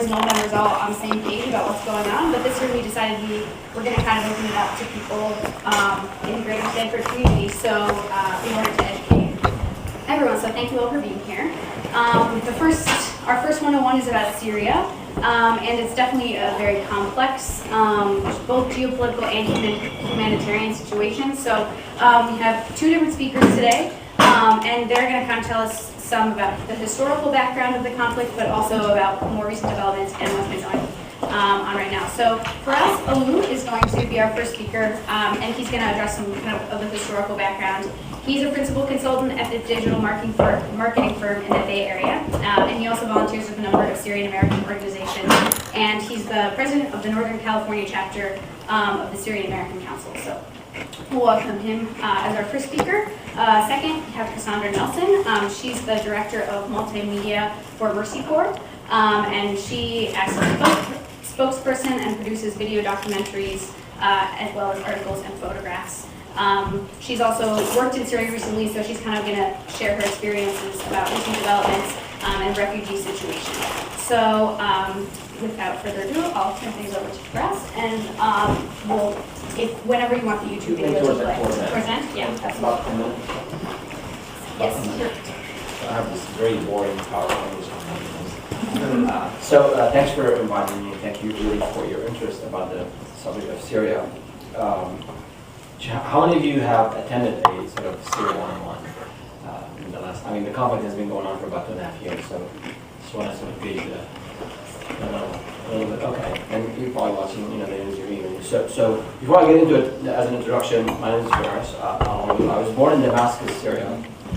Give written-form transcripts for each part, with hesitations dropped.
and old members all on the same page about what's going on, but this year we decided we were going to kind of open it up to people in the greater Stanford community, so in order to educate everyone. So thank you all for being here. Our first 101 is about Syria, and it's definitely a very complex, both geopolitical and humanitarian situation. So we have two different speakers today, and they're going to kind of tell us some about the historical background of the conflict, but also about more recent developments and what's been going on right now. So Feras Alhou is going to be our first speaker, and he's going to address some kind of the historical background. He's a principal consultant at the digital marketing firm in the Bay Area, and he also volunteers with a number of Syrian American organizations, and he's the president of the Northern California chapter of the Syrian American Council. So we'll welcome him as our first speaker. Second, we have Cassandra Nelson. She's the director of multimedia for Mercy Corps, and she acts as a spokesperson and produces video documentaries as well as articles and photographs. She's also worked in Syria recently, so she's kind of going to share her experiences about recent developments and refugee situation. So without further ado, I'll turn things over to Feras, and whenever you want the YouTube video to play. Towards end? Yeah, About 10 minutes. Yes. I have this very boring PowerPoint. So thanks for inviting me. Thank you really for your interest about the subject of Syria. How many of you have attended a sort of Syria 101 in the last? I mean, the conflict has been going on for about 2.5 years, so just want to sort of gauge a little bit. Okay, and you're probably watching, the news or even. So before I get into it, as an introduction, my name is Feras. I was born in Damascus, Syria.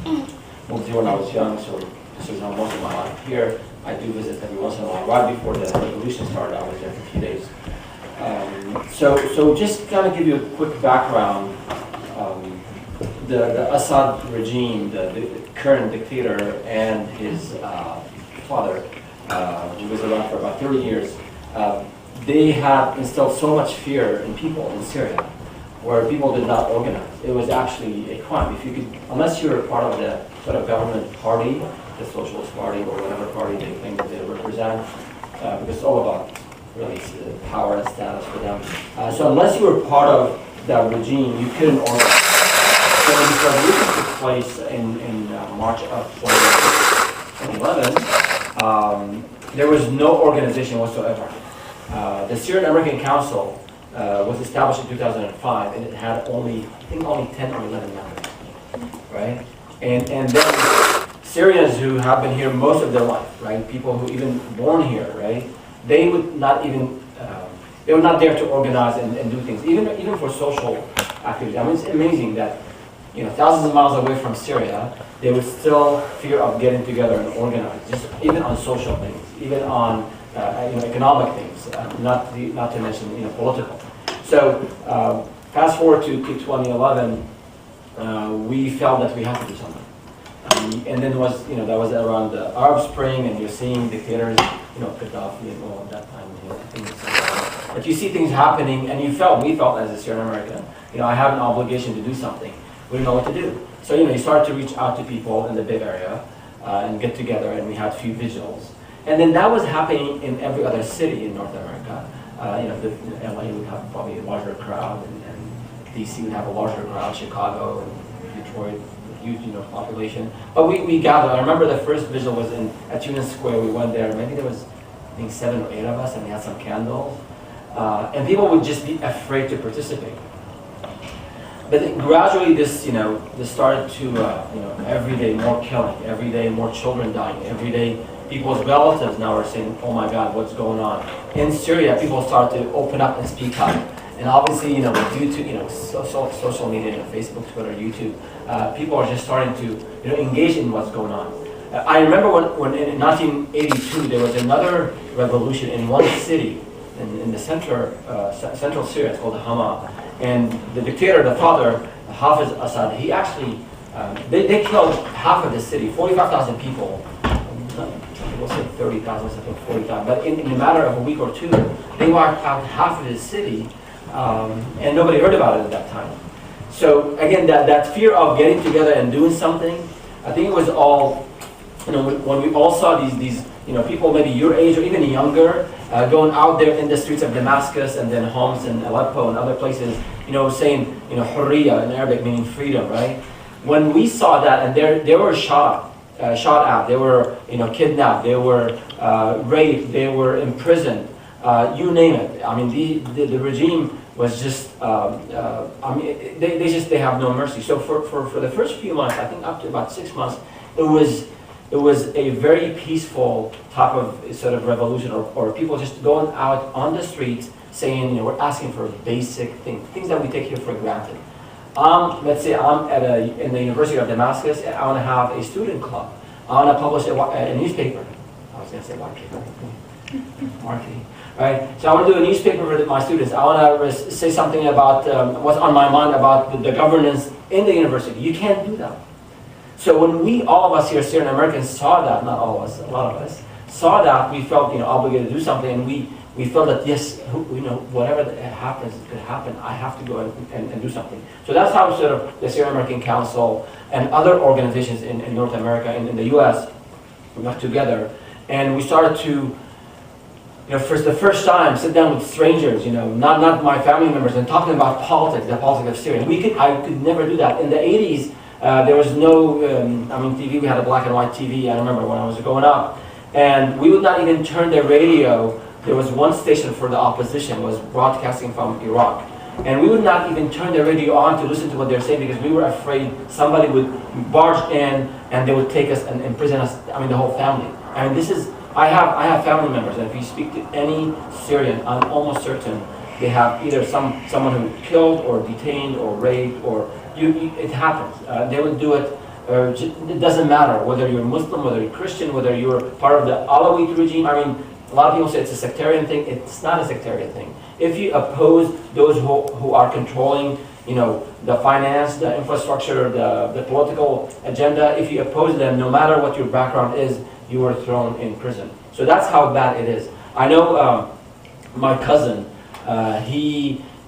Moved here when I was young, so this is how most of my life here. I do visit every once in a while. Right before the revolution started, I was there for a few days. So just kind of give you a quick background. The Assad regime, the current dictator, and his father, who was around for about 30 years, they had instilled so much fear in people in Syria, where people did not organize. It was actually a crime. If you could, unless you were part of the sort of government party, the Socialist Party or whatever party they think that they represent, because it's all about really power and status for them. So unless you were part of that regime, you couldn't organize. So when this revolution took place in March of 2011, there was no organization whatsoever. The Syrian American Council was established in 2005, and it had only 10 or 11 members, right? And then Syrians who have been here most of their life, right? People who even born here, right? They would not even, they were not there to organize and do things, even for social activities. I mean, it's amazing that, thousands of miles away from Syria, they would still fear of getting together and organize, just even on social things, even on economic things, not to mention political. So fast forward to 2011, we felt that we had to do something. And then that was around the Arab Spring, and you're seeing dictators, Gaddafi and all at that time. But you see things happening, and we felt as a Syrian American, I have an obligation to do something. We didn't know what to do. So, you started to reach out to people in the Bay Area and get together, and we had a few vigils. And then that was happening in every other city in North America. LA would have probably a larger crowd, and DC would have a larger crowd, Chicago and Detroit, huge population. But we gathered. I remember the first vigil was at Union Square. We went there. Maybe there was, I think, 7 or 8 of us, and we had some candles. And people would just be afraid to participate. But then gradually, this started to every day more killing, every day more children dying, every day people's relatives now are saying, "Oh my God, what's going on?" In Syria, people started to open up and speak up. And obviously, due to social media, Facebook, Twitter, YouTube, people are just starting to engage in what's going on. I remember when in 1982 there was another revolution in one city in the central Syria. It's called Hama, and the dictator, the father, Hafiz Assad, he actually they killed half of the city, 45,000 people. We'll say 30,000, something 40,000. But in a matter of a week or two, they wiped out half of the city. And nobody heard about it at that time. So again, that fear of getting together and doing something, I think it was all, when we all saw these people maybe your age or even younger, going out there in the streets of Damascus and then Homs and Aleppo and other places, saying, Hurriya in Arabic meaning freedom, right? When we saw that, and they were shot at, they were, kidnapped, they were raped, they were imprisoned, you name it. I mean, the regime was just, they have no mercy. So for the first few months, I think up to about 6 months, it was a very peaceful type of sort of revolution, or people just going out on the streets saying, we're asking for basic things that we take here for granted. Let's say I'm in the University of Damascus, and I want to have a student club. I want to publish a newspaper. I was going to say marketing. Right? So I want to do a newspaper for my students. I want to say something about what's on my mind about the governance in the university. You can't do that. So when all of us here, Syrian Americans, saw that, not all of us, a lot of us, saw that, we felt obligated to do something, and we felt that yes, whatever happens, it could happen. I have to go and do something. So that's how sort of the Syrian American Council and other organizations in North America and in the U.S. we got together, and we started to, for the first time, sit down with strangers, not my family members, and talking about politics, the politics of Syria. I could never do that. In the 80s, there was no, TV, we had a black and white TV, I remember when I was growing up, and we would not even turn the radio. There was one station for the opposition, was broadcasting from Iraq, and we would not even turn the radio on to listen to what they're saying because we were afraid somebody would barge in and they would take us and imprison us, the whole family. I have family members, and if you speak to any Syrian, I'm almost certain they have either someone who killed or detained or raped, or it happens. They will do it. It doesn't matter whether you're Muslim, whether you're Christian, whether you're part of the Alawite regime. A lot of people say it's a sectarian thing. It's not a sectarian thing. If you oppose those who are controlling, the finance, the infrastructure, the political agenda, if you oppose them, no matter what your background is, you were thrown in prison. So that's how bad it is. I know my cousin,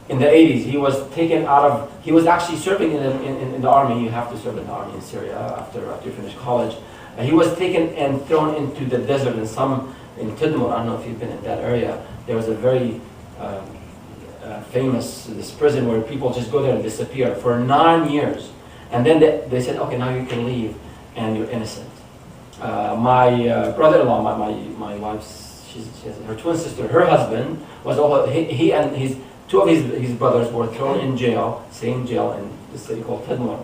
in the 80s, he was taken out of, he was actually serving in the army. You have to serve in the army in Syria after you finish college. He was taken and thrown into the desert in Tidmor. I don't know if you've been in that area. There was a very famous, this prison where people just go there and disappear for 9 years. And then they said, okay, now you can leave and you're innocent. My brother-in-law, my wife's, she has her twin sister, her husband was also, he and two of his brothers were thrown in jail, same jail in the city called Tidmor,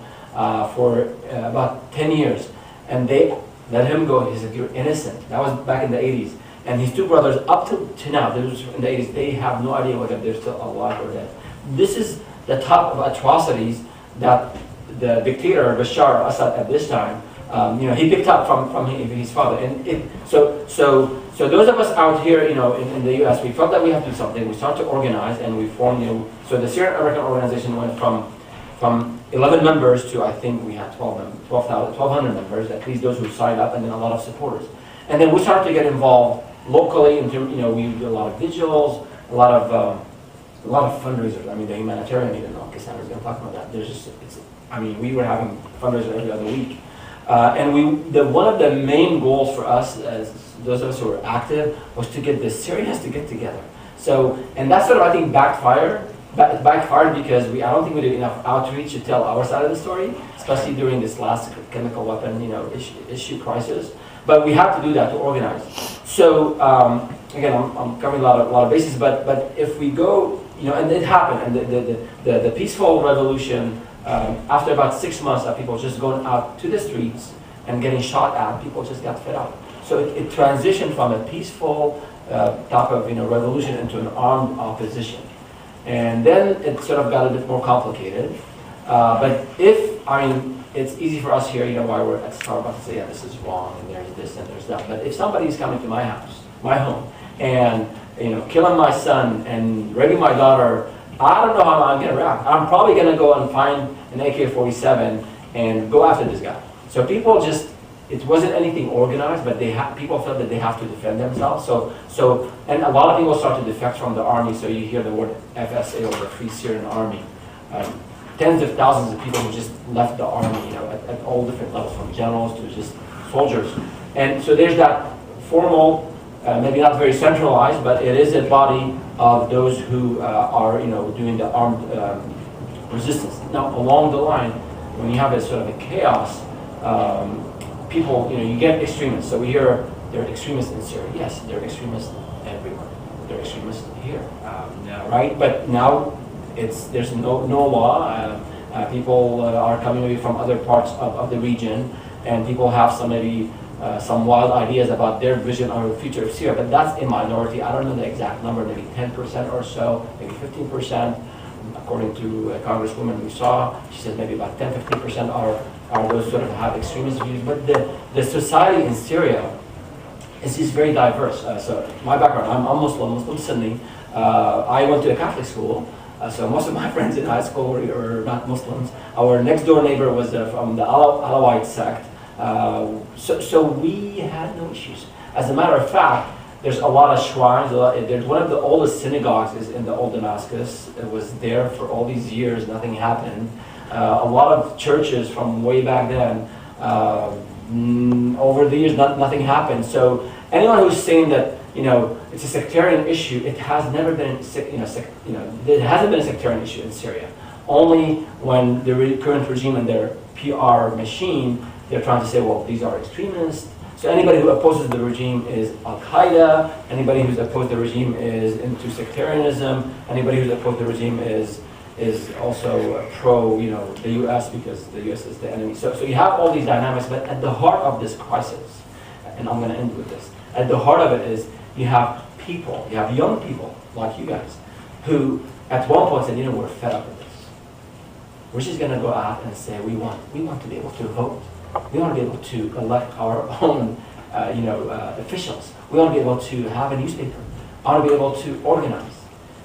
for about 10 years. And they let him go. He said, you're innocent. That was back in the 80s. And his two brothers, up to now, this was in the 80s, they have no idea whether they're still alive or dead. This is the type of atrocities that the dictator, Bashar al-Assad, at this time, he picked up from his father. And so those of us out here, in the U.S., we felt that we have to do something. We started to organize, and we formed, so the Syrian American organization went from 11 members to, I think we had 1,200 members, at least those who signed up, and then a lot of supporters. And then we started to get involved locally, we did a lot of vigils, a lot of fundraisers. The humanitarian need, Cassandra's going to talk about that. We were having fundraisers every other week. And one of the main goals for us, as those of us who were active, was to get the Syrians to get together. So, and that sort of, I think, backfired because I don't think we did enough outreach to tell our side of the story, especially during this last chemical weapon, issue crisis. But we have to do that to organize. So again, I'm covering a lot of bases. But if we go, and it happened, and the peaceful revolution. After about 6 months of people just going out to the streets and getting shot at, people just got fed up. So it transitioned from a peaceful type of revolution into an armed opposition. And then it sort of got a bit more complicated. But it's easy for us here, why we're at Starbucks to say, yeah, this is wrong, and there's this and there's that. But if somebody's coming to my house, my home, and killing my son and raping my daughter, I don't know how I'm going to react. I'm probably going to go and find an AK-47 and go after this guy. So people it wasn't anything organized, but people felt that they have to defend themselves. And a lot of people start to defect from the army. So you hear the word FSA, or the Free Syrian Army. Tens of thousands of people who just left the army, at all different levels, from generals to just soldiers. And so there's that formal, maybe not very centralized, but it is a body of those who are, doing the armed resistance. Now, along the line, when you have a sort of a chaos, people, you get extremists. So we hear there are extremists in Syria. Yes, there are extremists everywhere. There are extremists here, right? But now there's no law. People are coming maybe from other parts of the region, and people have some wild ideas about their vision of the future of Syria, but that's a minority. I don't know the exact number, maybe 10% or so, maybe 15%. According to a congresswoman we saw, she said maybe about 10-15% are those sort of have extremist views. But the society in Syria is very diverse. So my background, I'm Muslim Sunni. I went to a Catholic school. So most of my friends in high school were not Muslims. Our next door neighbor was from the Alawite sect. So we had no issues. As a matter of fact, there's a lot of shrines. There's one of the oldest synagogues is in the old Damascus. It was there for all these years. Nothing happened. A lot of churches from way back then, over the years, nothing happened. So anyone who's saying that it's a sectarian issue, it has never been it hasn't been a sectarian issue in Syria. Only when the current regime and their PR machine, they're trying to say, well, these are extremists. So anybody who opposes the regime is Al-Qaeda. Anybody who's opposed the regime is into sectarianism. Anybody who's opposed the regime is also pro, the U.S. because the U.S. is the enemy. So you have all these dynamics, but at the heart of this crisis, and I'm going to end with this, at the heart of it is you have people, you have young people like you guys, who at one point said, we're fed up with this. We're just going to go out and say we want to be able to vote. We want to be able to elect our own, officials. We want to be able to have a newspaper. I want to be able to organize.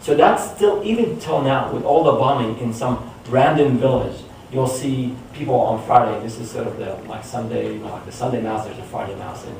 So that's still, even till now, with all the bombing in some random village, you'll see people on Friday. This is sort of the Sunday, like the Sunday Mass. There's a Friday Mass in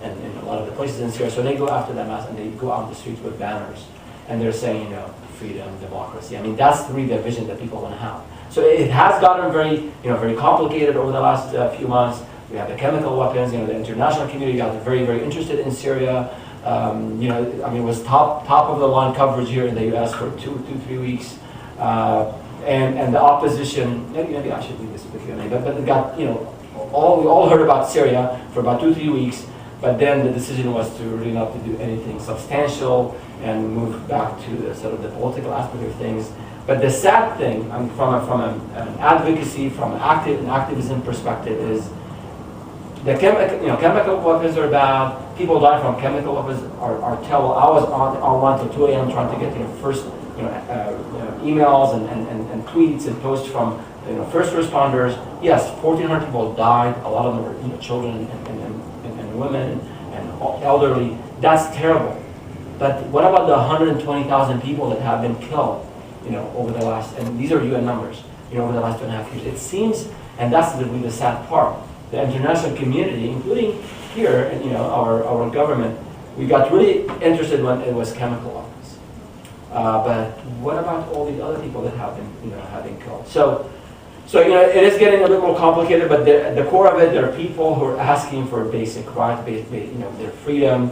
a lot of the places in Syria. So they go after that Mass and they go out the streets with banners. And they're saying, freedom, democracy. I mean, that's really the vision that people want to have. So it has gotten very complicated over the last few months. We have the chemical weapons. The international community got very, very interested in Syria. It was top of the line coverage here in the U.S. for 3 weeks, and the opposition. Maybe I should leave this with you, but it got we all heard about Syria for about 2-3 weeks. But then the decision was to really not to do anything substantial and move back to the sort of the political aspect of things. But the sad thing, from an advocacy, from an activism perspective, is the chemical weapons are bad. People die from chemical weapons are terrible. I was online till 2 a.m. trying to get first emails and tweets and posts from first responders. Yes, 1,400 people died. A lot of them were children and women and elderly. That's terrible. But what about the 120,000 people that have been killed? Over the last, and these are UN numbers, over the last 2.5 years. It seems, and that's really the sad part, the international community, including here, our government, we got really interested when it was chemical weapons. But what about all these other people that have been killed? So it is getting a bit more complicated, but at the core of it, there are people who are asking for basic rights, their freedom.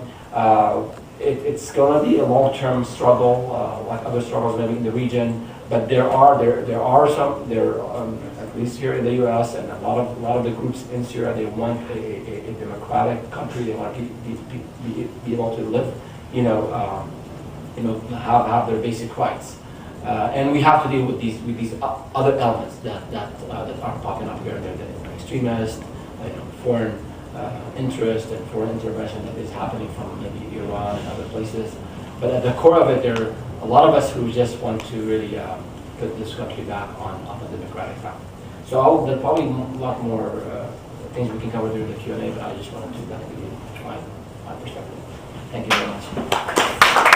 It's going to be a long-term struggle, like other struggles maybe in the region. But there are some at least here in the U.S. and a lot of the groups in Syria. They want a democratic country. They want to be able to live, have their basic rights. And we have to deal with these other elements that are popping up here and there. The extremists, foreign interest and foreign intervention that is happening from maybe Iran and other places. But at the core of it, there are a lot of us who just want to really put this country back on the democratic path. So there's probably a lot more things we can cover during the Q&A, but I just wanted to give you my perspective. Thank you very much.